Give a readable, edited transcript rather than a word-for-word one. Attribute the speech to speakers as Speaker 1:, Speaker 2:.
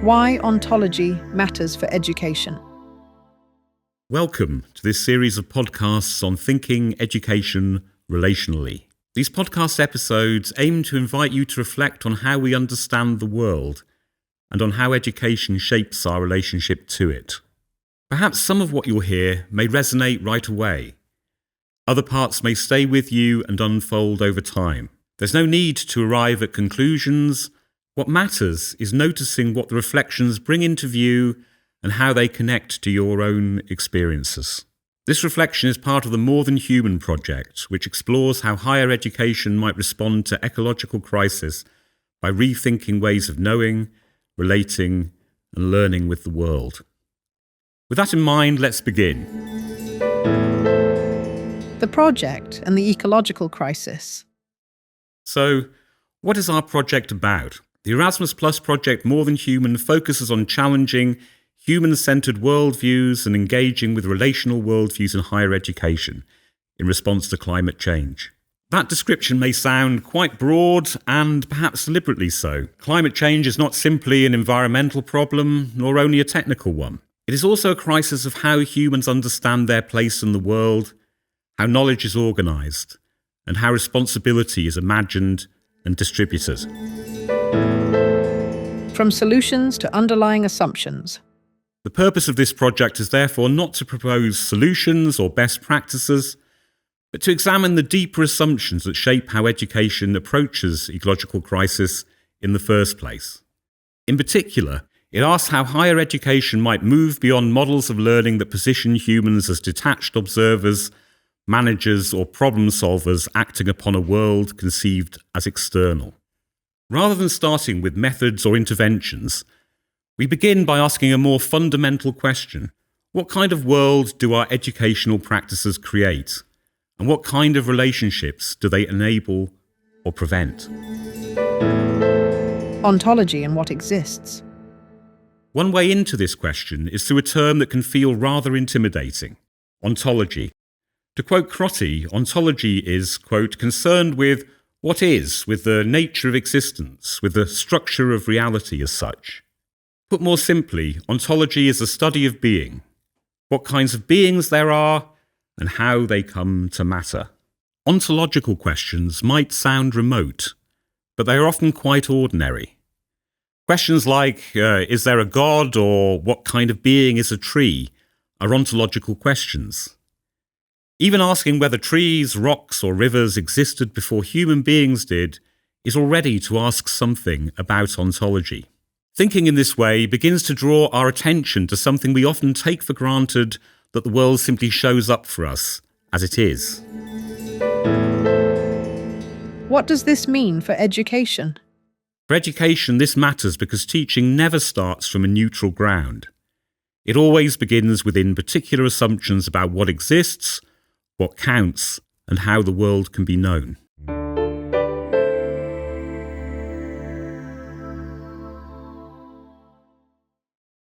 Speaker 1: Why ontology matters for education.
Speaker 2: Welcome to this series of podcasts on thinking education relationally. These podcast episodes aim to invite you to reflect on how we understand the world and on how education shapes our relationship to it. Perhaps some of what you'll hear may resonate right away. Other parts may stay with you and unfold over time. There's no need to arrive at conclusions. What matters is noticing what the reflections bring into view and how they connect to your own experiences. This reflection is part of the More Than Human project, which explores how higher education might respond to ecological crisis by rethinking ways of knowing, relating, and learning with the world. With that in mind, let's begin.
Speaker 1: The project and the ecological crisis.
Speaker 2: So, what is our project about? The Erasmus Plus project More Than Human focuses on challenging human-centred worldviews and engaging with relational worldviews in higher education in response to climate change. That description may sound quite broad and perhaps deliberately so. Climate change is not simply an environmental problem, nor only a technical one. It is also a crisis of how humans understand their place in the world, how knowledge is organised, and how responsibility is imagined and distributed.
Speaker 1: From solutions to underlying assumptions.
Speaker 2: The purpose of this project is therefore not to propose solutions or best practices, but to examine the deeper assumptions that shape how education approaches ecological crisis in the first place. In particular, it asks how higher education might move beyond models of learning that position humans as detached observers, managers, or problem solvers acting upon a world conceived as external. Rather than starting with methods or interventions, we begin by asking a more fundamental question. What kind of world do our educational practices create? And what kind of relationships do they enable or prevent?
Speaker 1: Ontology and what exists.
Speaker 2: One way into this question is through a term that can feel rather intimidating: ontology. To quote Crotty, ontology is, quote, concerned with what is, with the nature of existence, with the structure of reality as such. Put more simply, ontology is the study of being, what kinds of beings there are, and how they come to matter. Ontological questions might sound remote, but they are often quite ordinary. Questions like, is there a God, or what kind of being is a tree, are ontological questions. Even asking whether trees, rocks, or rivers existed before human beings did is already to ask something about ontology. Thinking in this way begins to draw our attention to something we often take for granted, that the world simply shows up for us as it is.
Speaker 1: What does this mean for education?
Speaker 2: For education, this matters because teaching never starts from a neutral ground. It always begins within particular assumptions about what exists, what counts, and how the world can be known.